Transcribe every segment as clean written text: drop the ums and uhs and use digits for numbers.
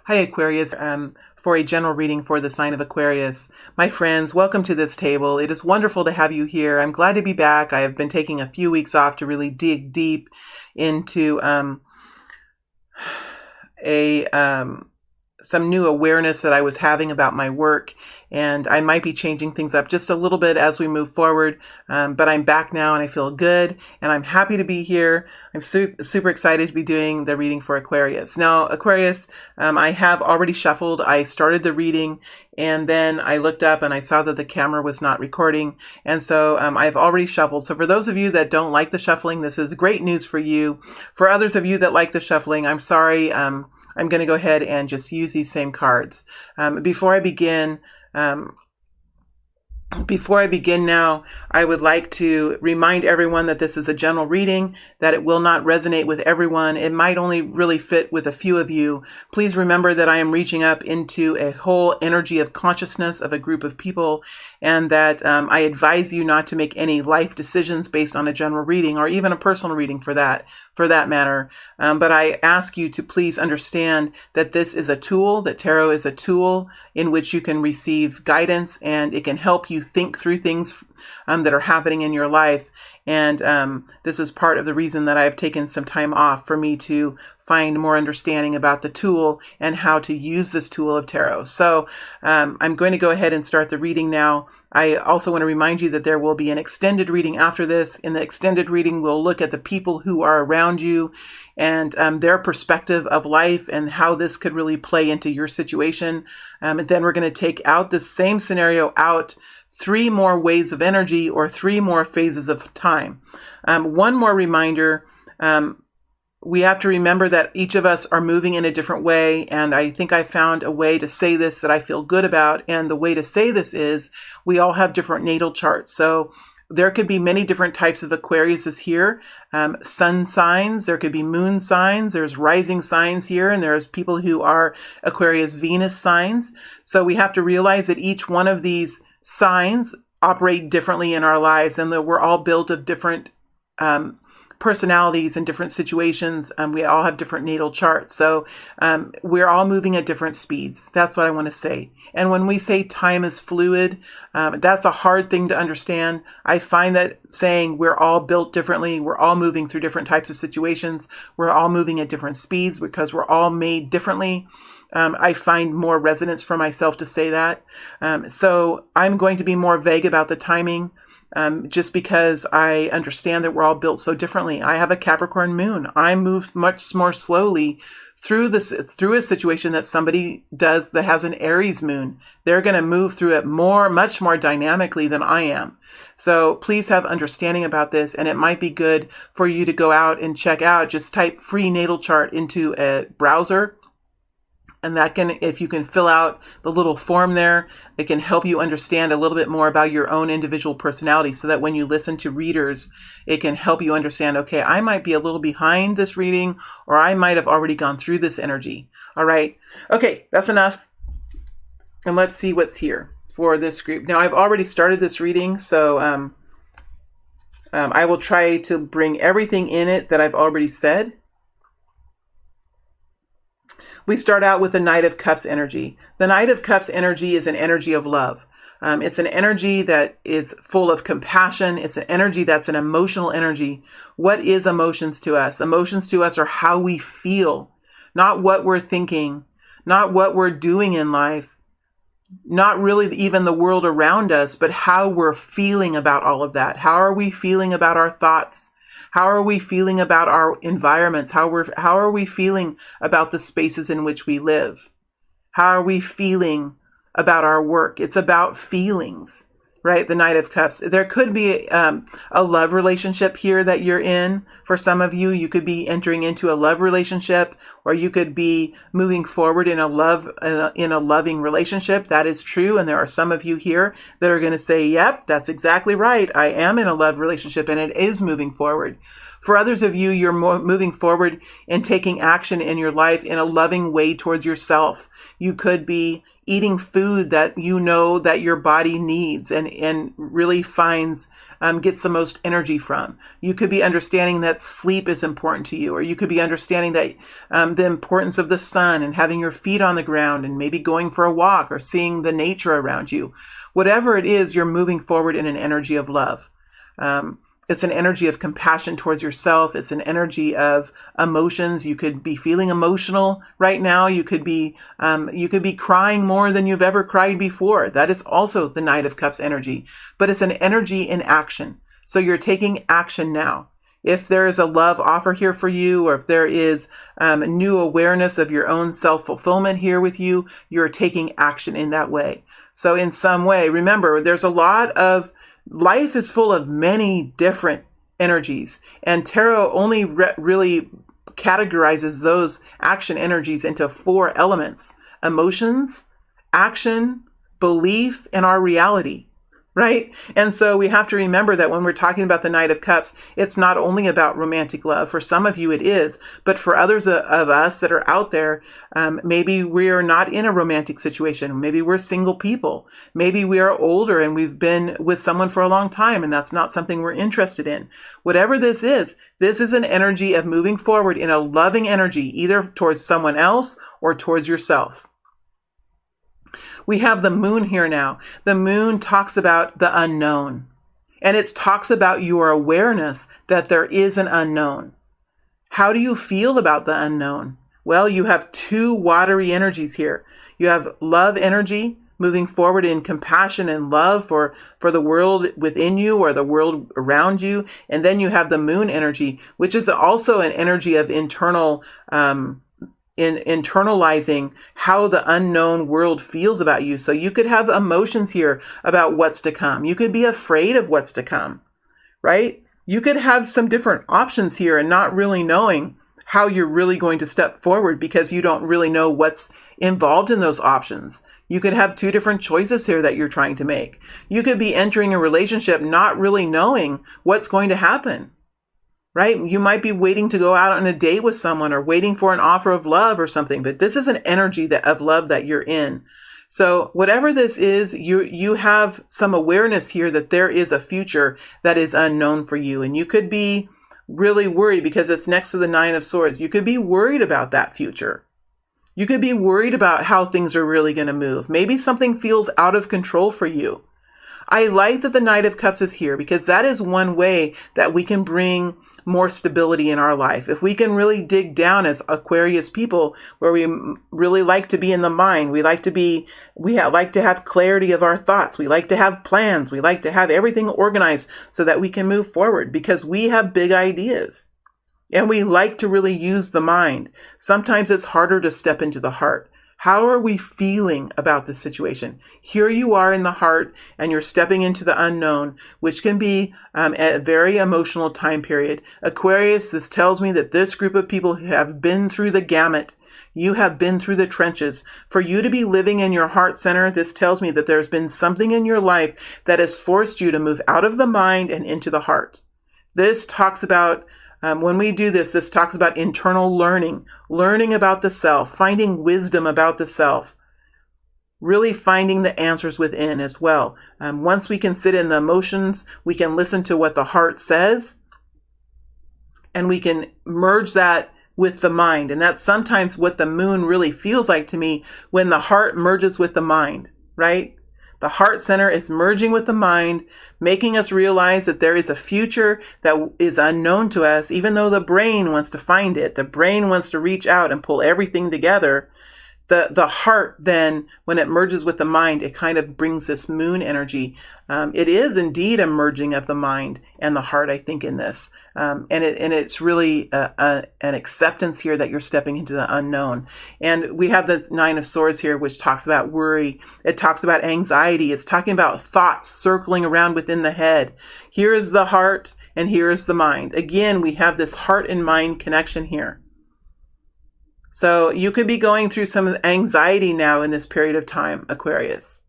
Hi, Aquarius. For a general reading for the sign of Aquarius. My friends, welcome to this table. It is wonderful to have you here. I'm glad to be back. I have been taking a few weeks off to really dig deep into some new awareness that I was having about my work, and I might be changing things up just a little bit as we move forward, but I'm back now and I feel good and I'm happy to be here. I'm super excited to be doing the reading for Aquarius. Now, Aquarius, I have already shuffled. I started the reading and then I looked up and I saw that the camera was not recording, and so I've already shuffled. So for those of you that don't like the shuffling, this is great news for you. For others of you that like the shuffling, I'm sorry. I'm going to go ahead and just use these same cards. Before I begin now, I would like to remind everyone that this is a general reading, that it will not resonate with everyone. It might only really fit with a few of you. Please remember that I am reaching up into a whole energy of consciousness of a group of people, and that I advise you not to make any life decisions based on a general reading or even a personal reading for that matter. But I ask you to please understand that this is a tool, that tarot is a tool in which you can receive guidance, and it can help you think through things that are happening in your life. And this is part of the reason that I've taken some time off, for me to find more understanding about the tool and how to use this tool of tarot. So I'm going to go ahead and start the reading now. I also want to remind you that there will be an extended reading after this. In the extended reading, we'll look at the people who are around you and their perspective of life and how this could really play into your situation. And then we're going to take out this same scenario out 3 more waves of energy, or 3 more phases of time. One more reminder, we have to remember that each of us are moving in a different way, and I think I found a way to say this that I feel good about, and the way to say this is we all have different natal charts. So there could be many different types of Aquariuses here. Sun signs, there could be moon signs, there's rising signs here, and there's people who are Aquarius Venus signs. So we have to realize that each one of these signs operate differently in our lives, and that we're all built of different personalities and different situations. We all have different natal charts. So we're all moving at different speeds. That's what I want to say. And when we say time is fluid, that's a hard thing to understand. I find that saying we're all built differently, we're all moving through different types of situations, we're all moving at different speeds because we're all made differently. I find more resonance for myself to say that. So I'm going to be more vague about the timing, just because I understand that we're all built so differently. I have a Capricorn moon. I move much more slowly through a situation that somebody does that has an Aries moon. They're going to move through it much more dynamically than I am. So please have understanding about this, and it might be good for you to go out and check out, just type free natal chart into a browser. And that can, if you can fill out the little form there, it can help you understand a little bit more about your own individual personality, so that when you listen to readers, it can help you understand, okay, I might be a little behind this reading, or I might have already gone through this energy. All right. Okay, that's enough. And let's see what's here for this group. Now, I've already started this reading, so I will try to bring everything in it that I've already said. We start out with the Knight of Cups energy. The Knight of Cups energy is an energy of love. It's an energy that is full of compassion. It's an energy that's an emotional energy. What is emotions to us? Emotions to us are how we feel, not what we're thinking, not what we're doing in life, not really even the world around us, but how we're feeling about all of that. How are we feeling about our thoughts? How are we feeling about our environments? How are we feeling about the spaces in which we live? How are we feeling about our work? It's about feelings, right? The Knight of Cups. There could be a love relationship here that you're in. For some of you, you could be entering into a love relationship, or you could be moving forward in a loving relationship. That is true. And there are some of you here that are going to say, yep, that's exactly right. I am in a love relationship and it is moving forward. For others of you, you're moving forward and taking action in your life in a loving way towards yourself. You could be eating food that you know that your body needs and really finds, gets the most energy from. You could be understanding that sleep is important to you, or you could be understanding that the importance of the sun and having your feet on the ground and maybe going for a walk or seeing the nature around you. Whatever it is, you're moving forward in an energy of love. It's an energy of compassion towards yourself. It's an energy of emotions. You could be feeling emotional right now. You could be crying more than you've ever cried before. That is also the Knight of Cups energy, but it's an energy in action. So you're taking action now. If there is a love offer here for you, or if there is new awareness of your own self-fulfillment here with you, you're taking action in that way. So in some way, remember, there's a lot of life is full of many different energies, and tarot only really categorizes those action energies into 4 elements: emotions, action, belief, and our reality. Right? And so we have to remember that when we're talking about the Knight of Cups, it's not only about romantic love. For some of you it is, but for others of us that are out there, maybe we're not in a romantic situation. Maybe we're single people. Maybe we are older and we've been with someone for a long time and that's not something we're interested in. Whatever this is an energy of moving forward in a loving energy, either towards someone else or towards yourself. We have the moon here now. The moon talks about the unknown, and it talks about your awareness that there is an unknown. How do you feel about the unknown? Well, you have 2 watery energies here. You have love energy, moving forward in compassion and love for the world within you or the world around you. And then you have the moon energy, which is also an energy of internalizing how the unknown world feels about you. So you could have emotions here about what's to come. You could be afraid of what's to come, right? You could have some different options here and not really knowing how you're really going to step forward because you don't really know what's involved in those options. You could have 2 different choices here that you're trying to make. You could be entering a relationship not really knowing what's going to happen. Right? You might be waiting to go out on a date with someone or waiting for an offer of love or something, but this is an energy of love that you're in. So whatever this is, you have some awareness here that there is a future that is unknown for you. And you could be really worried because it's next to the 9 of Swords. You could be worried about that future. You could be worried about how things are really going to move. Maybe something feels out of control for you. I like that the Knight of Cups is here because that is one way that we can bring more stability in our life. If we can really dig down as Aquarius people, where we really like to be in the mind, we like to have clarity of our thoughts. We like to have plans. We like to have everything organized so that we can move forward because we have big ideas and we like to really use the mind. Sometimes it's harder to step into the heart. How are we feeling about the situation? Here you are in the heart and you're stepping into the unknown, which can be a very emotional time period. Aquarius, this tells me that this group of people have been through the gamut. You have been through the trenches. For you to be living in your heart center, this tells me that there's been something in your life that has forced you to move out of the mind and into the heart. This talks about when we do this, this talks about internal learning about the self, finding wisdom about the self, really finding the answers within as well. Once we can sit in the emotions, we can listen to what the heart says, and we can merge that with the mind. And that's sometimes what the moon really feels like to me when the heart merges with the mind, right? The heart center is merging with the mind, making us realize that there is a future that is unknown to us, even though the brain wants to find it. The brain wants to reach out and pull everything together. The heart then, when it merges with the mind, it kind of brings this moon energy. It is indeed a merging of the mind and the heart, I think, in this. And it's really an acceptance here that you're stepping into the unknown. And we have the 9 of Swords here, which talks about worry. It talks about anxiety. It's talking about thoughts circling around within the head. Here is the heart and here is the mind. Again, we have this heart and mind connection here. So you could be going through some anxiety now in this period of time, Aquarius.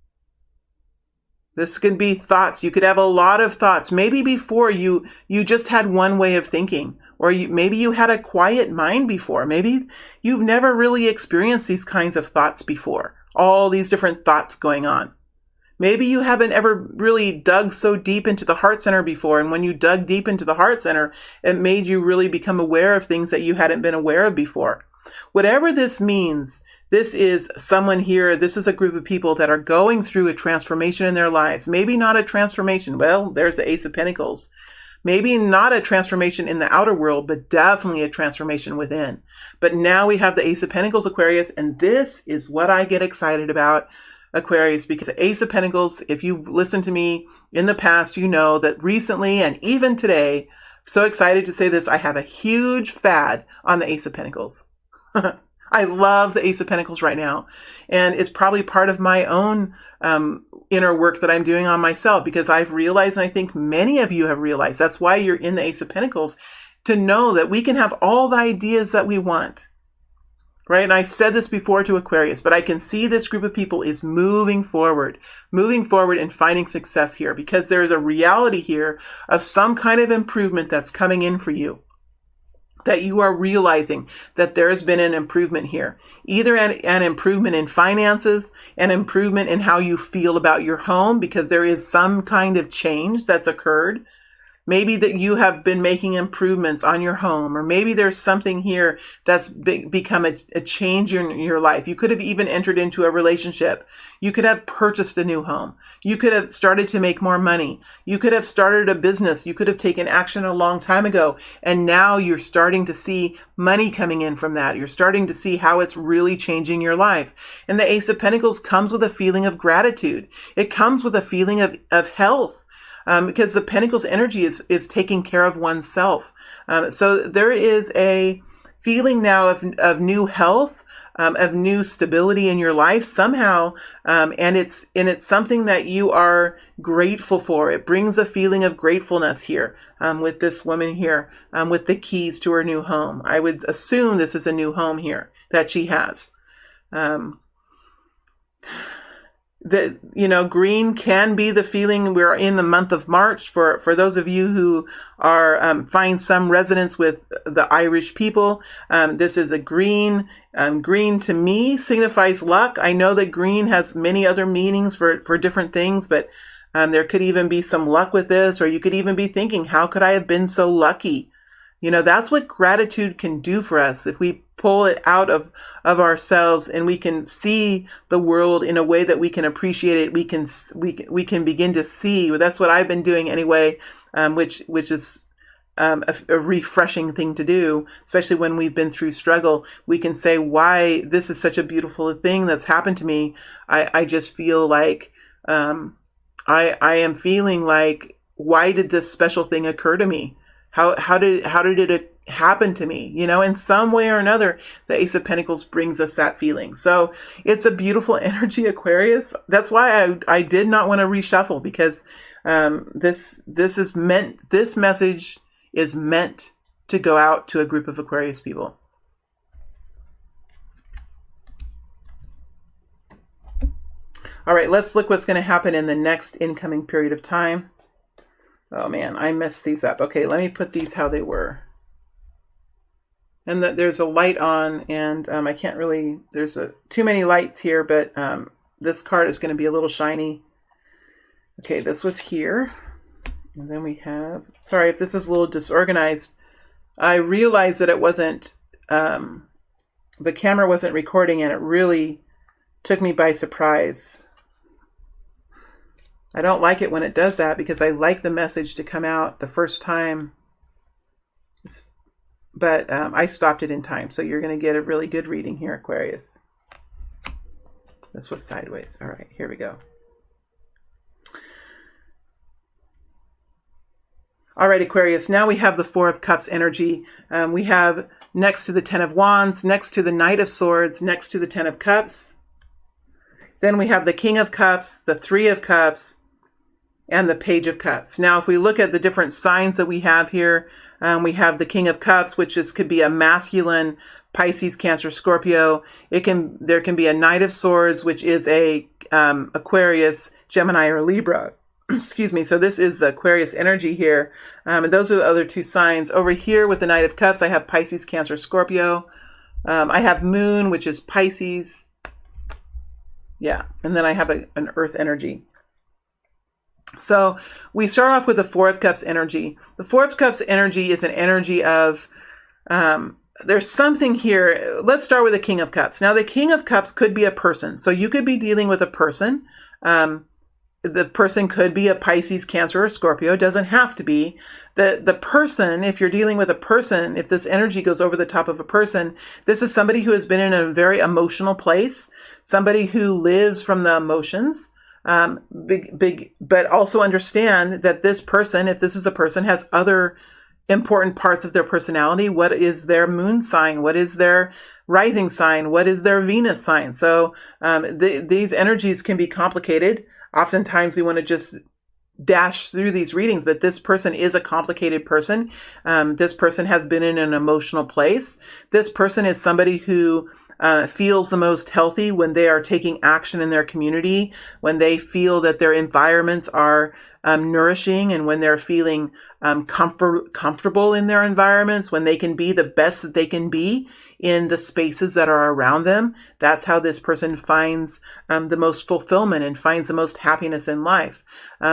This could be thoughts. You could have a lot of thoughts. Maybe before you just had one way of thinking, or maybe you had a quiet mind before. Maybe you've never really experienced these kinds of thoughts before. all these different thoughts going on. Maybe you haven't ever really dug so deep into the heart center before. And when you dug deep into the heart center, it made you really become aware of things that you hadn't been aware of before. Whatever this means, this is someone here, this is a group of people that are going through a transformation in their lives. Maybe not a transformation. Well, there's the Ace of Pentacles. Maybe not a transformation in the outer world, but definitely a transformation within. But now we have the Ace of Pentacles, Aquarius, and this is what I get excited about, Aquarius, because the Ace of Pentacles, if you've listened to me in the past, you know that recently and even today, so excited to say this, I have a huge fad on the Ace of Pentacles. I love the Ace of Pentacles right now. And it's probably part of my own inner work that I'm doing on myself, because I've realized, and I think many of you have realized, that's why you're in the Ace of Pentacles, to know that we can have all the ideas that we want. Right? And I've said this before to Aquarius, but I can see this group of people is moving forward and finding success here, because there's a reality here of some kind of improvement that's coming in for you, that you are realizing that there has been an improvement here, either an improvement in finances, an improvement in how you feel about your home, because there is some kind of change that's occurred. Maybe that you have been making improvements on your home, or maybe there's something here that's become a change in your life. You could have even entered into a relationship. You could have purchased a new home. You could have started to make more money. You could have started a business. You could have taken action a long time ago. And now you're starting to see money coming in from that. You're starting to see how it's really changing your life. And the Ace of Pentacles comes with a feeling of gratitude. It comes with a feeling of health. Because the Pentacles energy is taking care of oneself. So there is a feeling now of new health, of new stability in your life somehow. And it's something that you are grateful for. It brings a feeling of gratefulness here, with this woman here, with the keys to her new home. I would assume this is a new home here that she has. Green can be the feeling. We're in the month of March. For those of you who are find some resonance with the Irish people, this is a green. Green to me signifies luck. I know that green has many other meanings for different things, but there could even be some luck with this, or you could even be thinking, how could I have been so lucky? That's what gratitude can do for us. If we pull it out of ourselves and we can see the world in a way that we can appreciate it, we can begin to see. Well, that's what I've been doing anyway, which is a refreshing thing to do, especially when we've been through struggle. We can say, why this is such a beautiful thing that's happened to me. I just feel like I am feeling like, why did this special thing occur to me? How did it happen to me? In some way or another, the Ace of Pentacles brings us that feeling. So it's a beautiful energy, Aquarius. That's why I did not want to reshuffle, because this message is meant to go out to a group of Aquarius people. All right, let's look what's going to happen in the next incoming period of time. Oh man, I messed these up. Okay, let me put these how they were. And there's a light on, and I can't really, there's too many lights here, but this card is going to be a little shiny. Okay, this was here. And then we have, sorry if this is a little disorganized. I realized that it wasn't, the camera wasn't recording, and it really took me by surprise. I don't like it when it does that, because I like the message to come out the first time. But I stopped it in time, so you're going to get a really good reading here, Aquarius. This was sideways. All right, here we go. All right, Aquarius, now we have the Four of Cups energy. We have next to the Ten of Wands, next to the Knight of Swords, next to the Ten of Cups. Then we have the King of Cups, the Three of Cups, and the Page of Cups. Now, if we look at the different signs that we have here, we have the King of Cups, which could be a masculine, Pisces, Cancer, Scorpio. There can be a Knight of Swords, which is a Aquarius, Gemini, or Libra. Excuse me. So this is the Aquarius energy here. And those are the other two signs. Over here with the Knight of Cups, I have Pisces, Cancer, Scorpio. I have Moon, which is Pisces. Yeah. And then I have an earth energy. So we start off with the Four of Cups energy. The Four of Cups energy is an energy of, there's something here. Let's start with the King of Cups. Now, the King of Cups could be a person. So you could be dealing with a person. The person could be a Pisces, Cancer, or Scorpio. It doesn't have to be. The person, if you're dealing with a person, if this energy goes over the top of a person, this is somebody who has been in a very emotional place, somebody who lives from the emotions. But also understand that this person, if this is a person, has other important parts of their personality. What is their moon sign? What is their rising sign? What is their Venus sign? So these energies can be complicated. Oftentimes we want to just dash through these readings, but this person is a complicated person. This person has been in an emotional place. This person is somebody who feels the most healthy when they are taking action in their community, when they feel that their environments are nourishing, and when they're feeling comfortable in their environments, when they can be the best that they can be in the spaces that are around them. That's how this person finds the most fulfillment and finds the most happiness in life.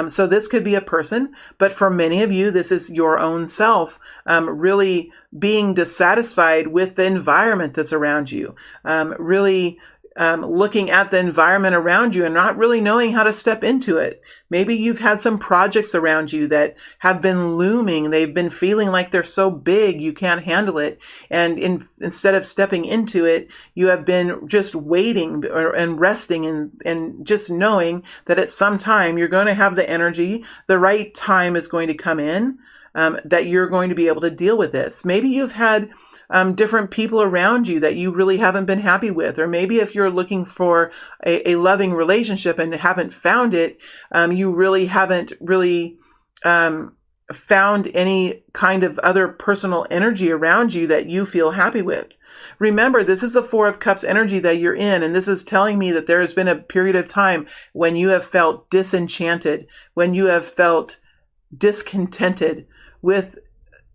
So this could be a person, but for many of you, this is your own self really being dissatisfied with the environment that's around you, really looking at the environment around you and not really knowing how to step into it. Maybe you've had some projects around you that have been looming. They've been feeling like they're so big you can't handle it. And instead of stepping into it, you have been just waiting and resting and just knowing that at some time you're going to have the energy, the right time is going to come in, that you're going to be able to deal with this. Maybe you've had different people around you that you really haven't been happy with. Or maybe if you're looking for a loving relationship and haven't found it, you really haven't found any kind of other personal energy around you that you feel happy with. Remember, this is a Four of Cups energy that you're in, and this is telling me that there has been a period of time when you have felt disenchanted, when you have felt discontented with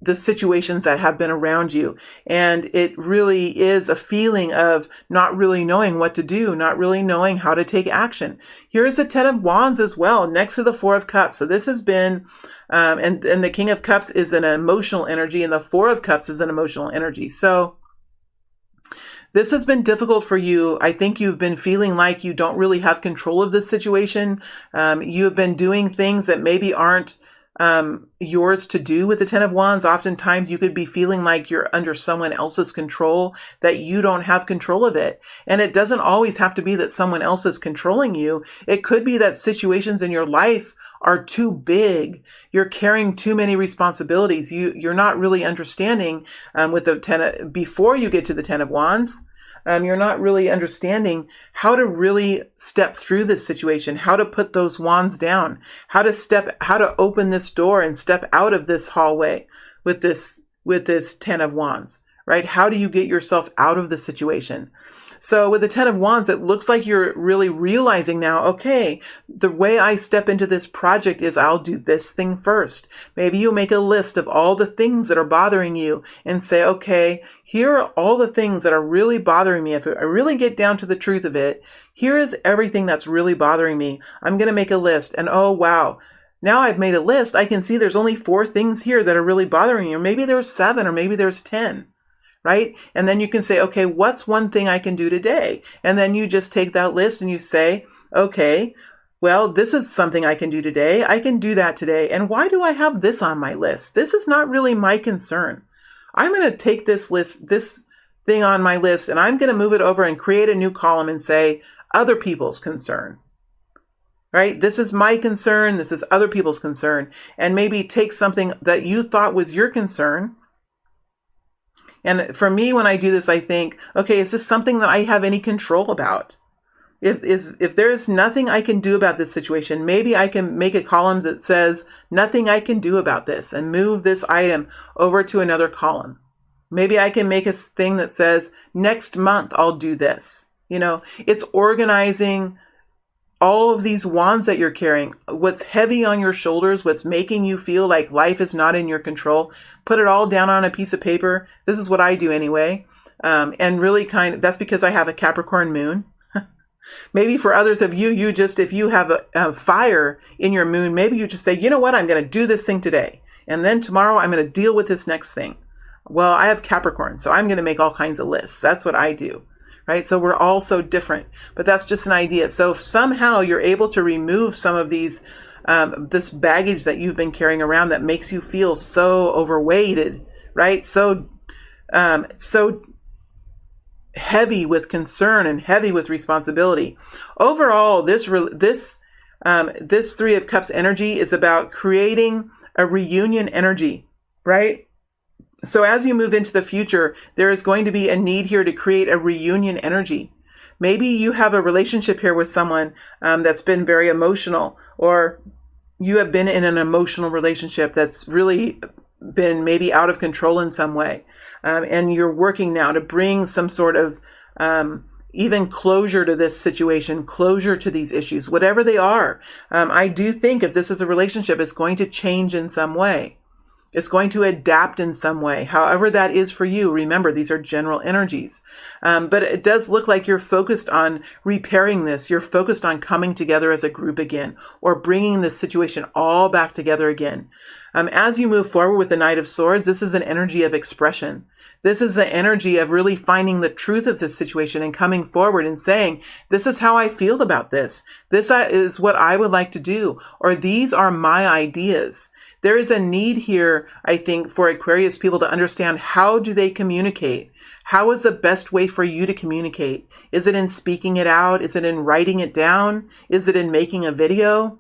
the situations that have been around you. And it really is a feeling of not really knowing what to do, not really knowing how to take action. Here is the Ten of Wands as well, next to the Four of Cups. So this has been, and the King of Cups is an emotional energy, and the Four of Cups is an emotional energy. So this has been difficult for you. I think you've been feeling like you don't really have control of this situation. You have been doing things that maybe aren't yours to do with the Ten of Wands. Oftentimes you could be feeling like you're under someone else's control, that you don't have control of it. And it doesn't always have to be that someone else is controlling you. It could be that situations in your life are too big. You're carrying too many responsibilities. You're not really understanding with the before you get to the Ten of Wands. You're not really understanding how to really step through this situation, how to put those wands down, how to open this door and step out of this hallway with this Ten of Wands, right? How do you get yourself out of the situation? So with the Ten of Wands, it looks like you're really realizing now, okay, the way I step into this project is I'll do this thing first. Maybe you make a list of all the things that are bothering you and say, okay, here are all the things that are really bothering me. If I really get down to the truth of it, here is everything that's really bothering me. I'm going to make a list, and oh, wow. Now I've made a list. I can see there's only 4 things here that are really bothering you. Or maybe there's 7, or maybe there's 10. Right? And then you can say, okay, what's one thing I can do today? And then you just take that list and you say, okay, well, this is something I can do today. I can do that today. And why do I have this on my list? This is not really my concern. I'm going to take this thing on my list, and I'm going to move it over and create a new column and say, other people's concern. Right? This is my concern. This is other people's concern. And maybe take something that you thought was your concern. And for me, when I do this, I think, okay, is this something that I have any control about? If there is nothing I can do about this situation, maybe I can make a column that says, nothing I can do about this, and move this item over to another column. Maybe I can make a thing that says, next month I'll do this. You know, it's organizing all of these wands that you're carrying, what's heavy on your shoulders, what's making you feel like life is not in your control. Put it all down on a piece of paper. This is what I do anyway. And really that's because I have a Capricorn moon. Maybe for others of you, if you have a fire in your moon, maybe you just say, you know what, I'm going to do this thing today. And then tomorrow I'm going to deal with this next thing. Well, I have Capricorn, so I'm going to make all kinds of lists. That's what I do, right? So we're all so different, but that's just an idea. So if somehow you're able to remove some of these, this baggage that you've been carrying around that makes you feel so overweighted, right? So heavy with concern and heavy with responsibility. Overall, this Three of Cups energy is about creating a reunion energy, right? So as you move into the future, there is going to be a need here to create a reunion energy. Maybe you have a relationship here with someone that's been very emotional, or you have been in an emotional relationship that's really been maybe out of control in some way. And you're working now to bring some sort of even closure to this situation, closure to these issues, whatever they are. I do think if this is a relationship, it's going to change in some way. It's going to adapt in some way, however that is for you. Remember, these are general energies. But it does look like you're focused on repairing this. You're focused on coming together as a group again, or bringing this situation all back together again. As you move forward with the Knight of Swords, this is an energy of expression. This is the energy of really finding the truth of this situation and coming forward and saying, this is how I feel about this. This is what I would like to do, or these are my ideas. There is a need here, I think, for Aquarius people to understand, how do they communicate? How is the best way for you to communicate? Is it in speaking it out? Is it in writing it down? Is it in making a video?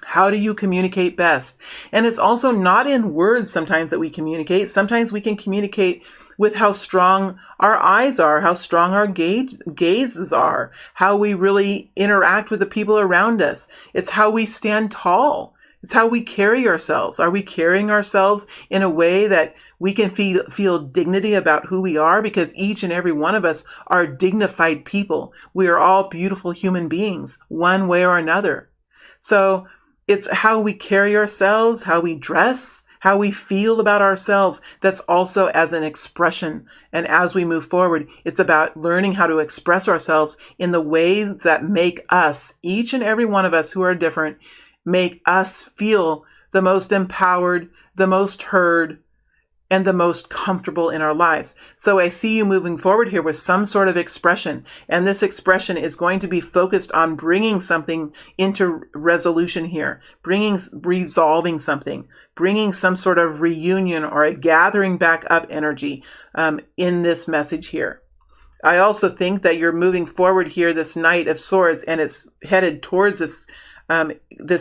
How do you communicate best? And it's also not in words sometimes that we communicate. Sometimes we can communicate with how strong our eyes are, how strong our gazes are, how we really interact with the people around us. It's how we stand tall. It's how we carry ourselves. Are we carrying ourselves in a way that we can feel dignity about who we are? Because each and every one of us are dignified people. We are all beautiful human beings, one way or another. So it's how we carry ourselves, how we dress, how we feel about ourselves. That's also as an expression. And as we move forward, it's about learning how to express ourselves in the ways that make us, each and every one of us who are different, make us feel the most empowered, the most heard, and the most comfortable in our lives. So I see you moving forward here with some sort of expression. And this expression is going to be focused on bringing something into resolution here, resolving something, bringing some sort of reunion or a gathering back up energy in this message here. I also think that you're moving forward here, this Knight of Swords, and it's headed towards this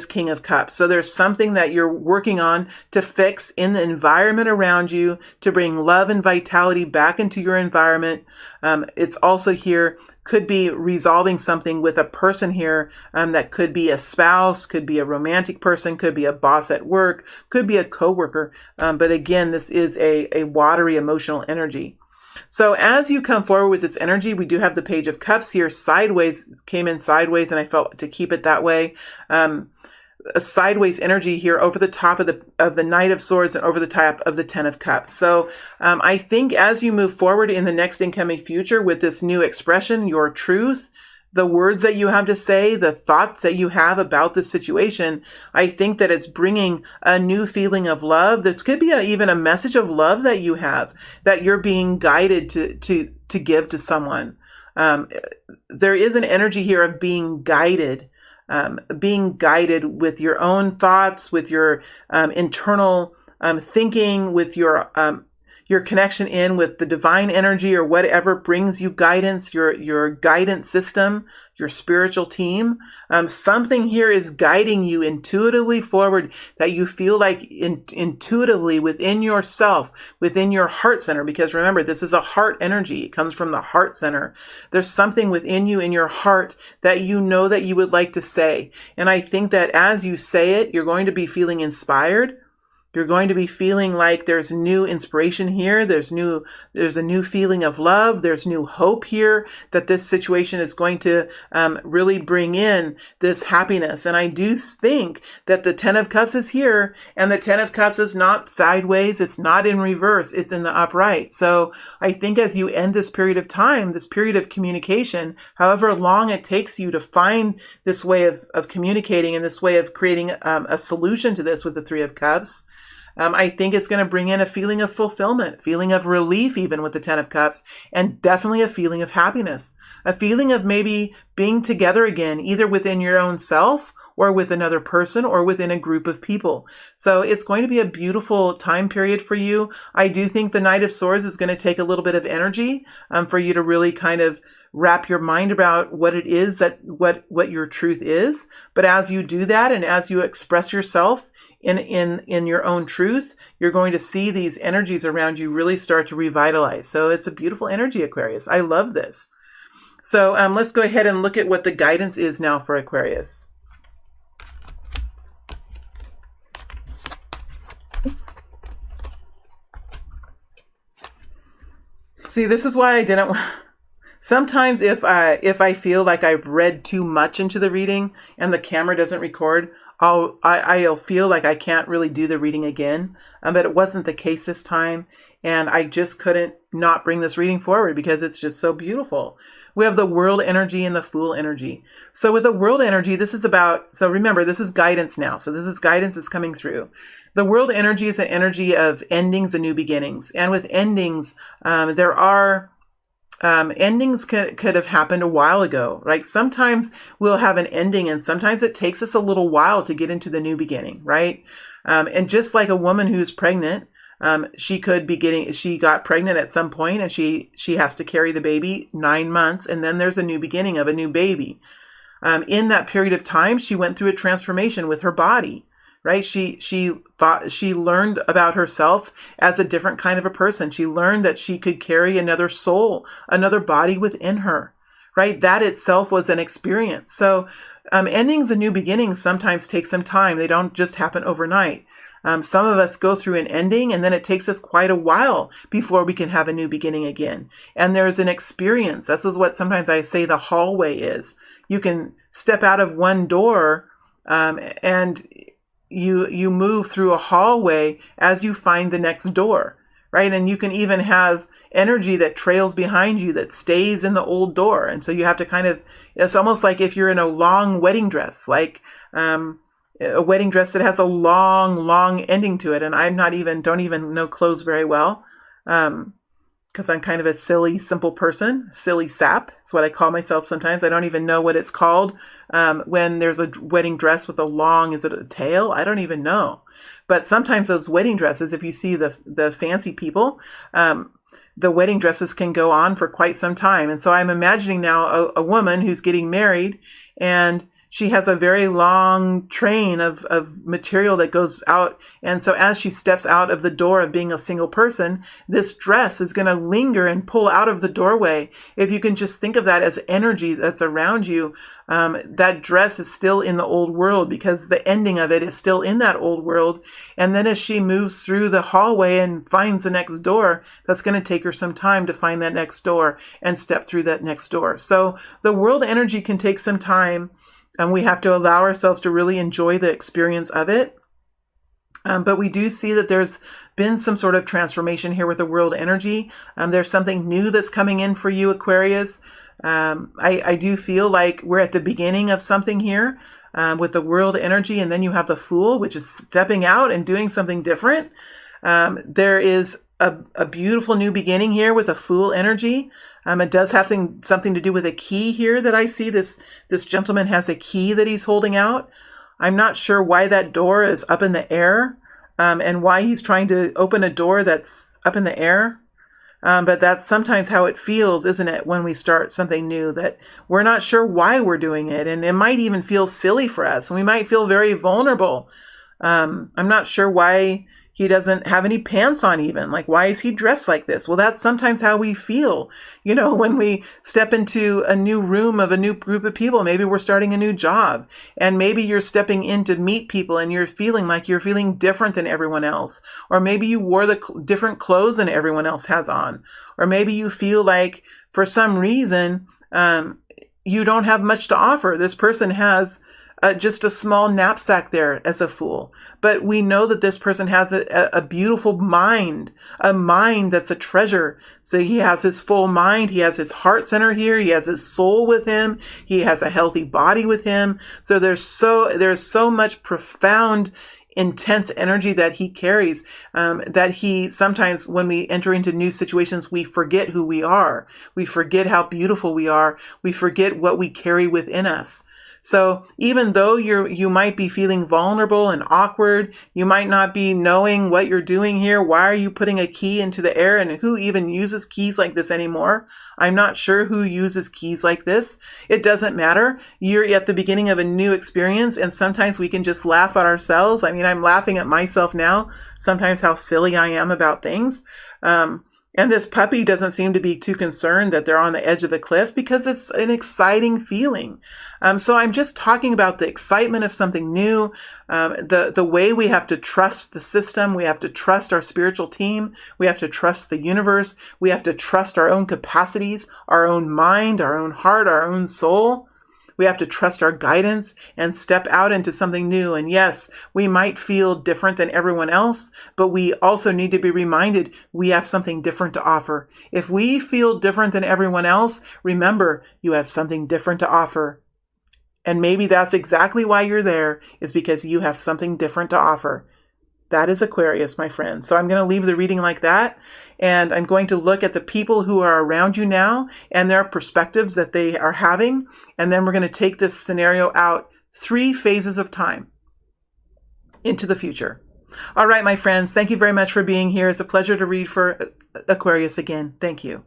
King of Cups. So there's something that you're working on to fix in the environment around you, to bring love and vitality back into your environment. It's also here, could be resolving something with a person here that could be a spouse, could be a romantic person, could be a boss at work, could be a coworker. But again, this is a watery emotional energy. So as you come forward with this energy, we do have the Page of Cups here sideways, came in sideways, and I felt to keep it that way. A sideways energy here over the top of the Knight of Swords and over the top of the Ten of Cups. So I think as you move forward in the next incoming future with this new expression, your truth, the words that you have to say, the thoughts that you have about the situation, I think that it's bringing a new feeling of love. This could be even a message of love that you have, that you're being guided to give to someone. There is an energy here of being guided with your own thoughts, with your internal thinking, with your connection in with the divine energy or whatever brings you guidance, your guidance system, your spiritual team. Something here is guiding you intuitively forward, that you feel like intuitively within yourself, within your heart center. Because remember, this is a heart energy. It comes from the heart center. There's something within you in your heart that you know that you would like to say. And I think that as you say it, you're going to be feeling inspired. You're going to be feeling like there's new inspiration here. There's a new feeling of love. There's new hope here that this situation is going to really bring in this happiness. And I do think that the Ten of Cups is here, and the Ten of Cups is not sideways. It's not in reverse. It's in the upright. So I think as you end this period of time, this period of communication, however long it takes you to find this way of communicating and this way of creating a solution to this with the Three of Cups, I think it's going to bring in a feeling of fulfillment, feeling of relief, even with the Ten of Cups, and definitely a feeling of happiness, a feeling of maybe being together again, either within your own self or with another person or within a group of people. So it's going to be a beautiful time period for you. I do think the Knight of Swords is going to take a little bit of energy for you to really kind of wrap your mind about what it is what your truth is. But as you do that, and as you express yourself in your own truth, you're going to see these energies around you really start to revitalize. So it's a beautiful energy, Aquarius. I love this. So let's go ahead and look at what the guidance is now for Aquarius. See, this is why I didn't. Sometimes if I feel like I've read too much into the reading and the camera doesn't record, I'll feel like I can't really do the reading again. But it wasn't the case this time, and I just couldn't not bring this reading forward because it's just so beautiful. We have the World energy and the Fool energy. So with the World energy, this is about, so remember, this is guidance now. So this is guidance that's coming through. The World energy is an energy of endings and new beginnings. And with endings, there are endings could have happened a while ago, right? Sometimes we'll have an ending, and sometimes it takes us a little while to get into the new beginning, right? And just like a woman who's pregnant, she got pregnant at some point, and she has to carry the baby 9 months, and then there's a new beginning of a new baby. In that period of time, she went through a transformation with her body. Right? She learned about herself as a different kind of a person. She learned that she could carry another soul, another body within her, right? That itself was an experience. So endings and new beginnings sometimes take some time. They don't just happen overnight. Some of us go through an ending, and then it takes us quite a while before we can have a new beginning again. And there's an experience. This is what sometimes I say the hallway is. You can step out of one door and you move through a hallway as you find the next door, right? And you can even have energy that trails behind you that stays in the old door. And so you have to it's almost like if you're in a long wedding dress, like a wedding dress that has a long ending to it. And don't even know clothes very well, because I'm kind of a silly, simple person, silly sap. It's what I call myself sometimes. I don't even know what it's called when there's a wedding dress with is it a tail? I don't even know. But sometimes those wedding dresses, if you see the fancy people, the wedding dresses can go on for quite some time. And so I'm imagining now a woman who's getting married, and she has a very long train of material that goes out. And so as she steps out of the door of being a single person, this dress is going to linger and pull out of the doorway. If you can just think of that as energy that's around you, that dress is still in the old world because the ending of it is still in that old world. And then as she moves through the hallway and finds the next door, that's going to take her some time to find that next door and step through that next door. So the World energy can take some time. And we have to allow ourselves to really enjoy the experience of it. But we do see that there's been some sort of transformation here with the World energy. There's something new that's coming in for you, Aquarius. I do feel like we're at the beginning of something here with the World energy. And then you have the Fool, which is stepping out and doing something different. There is a beautiful new beginning here with a Fool energy. It does have something to do with a key here that I see. This gentleman has a key that he's holding out. I'm not sure why that door is up in the air, and why he's trying to open a door that's up in the air. But that's sometimes how it feels, isn't it, when we start something new, that we're not sure why we're doing it. And it might even feel silly for us. And we might feel very vulnerable. I'm not sure why He doesn't have any pants on even. Like, why is he dressed like this? Well, that's sometimes how we feel, when we step into a new room of a new group of people. Maybe we're starting a new job, and maybe you're stepping in to meet people and you're feeling like you're feeling different than everyone else. Or maybe you wore the different clothes than everyone else has on. Or maybe you feel like for some reason, you don't have much to offer. This person has just a small knapsack there as a fool. But we know that this person has a beautiful mind, a mind that's a treasure. So he has his full mind. He has his heart center here. He has his soul with him. He has a healthy body with him. So there's so much profound, intense energy that he carries, that he sometimes, when we enter into new situations, we forget who we are. We forget how beautiful we are. We forget what we carry within us. So even though you might be feeling vulnerable and awkward, you might not be knowing what you're doing here. Why are you putting a key into the air, and who even uses keys like this anymore? I'm not sure who uses keys like this. It doesn't matter. You're at the beginning of a new experience, and sometimes we can just laugh at ourselves. I mean, I'm laughing at myself now, sometimes how silly I am about things. And this puppy doesn't seem to be too concerned that they're on the edge of a cliff, because it's an exciting feeling. So I'm just talking about the excitement of something new, the way we have to trust the system. We have to trust our spiritual team. We have to trust the universe. We have to trust our own capacities, our own mind, our own heart, our own soul. We have to trust our guidance and step out into something new. And yes, we might feel different than everyone else, but we also need to be reminded we have something different to offer. If we feel different than everyone else, remember, you have something different to offer. And maybe that's exactly why you're there, is because you have something different to offer. That is Aquarius, my friend. So I'm going to leave the reading like that. And I'm going to look at the people who are around you now and their perspectives that they are having. And then we're going to take this scenario out 3 phases of time into the future. All right, my friends. Thank you very much for being here. It's a pleasure to read for Aquarius again. Thank you.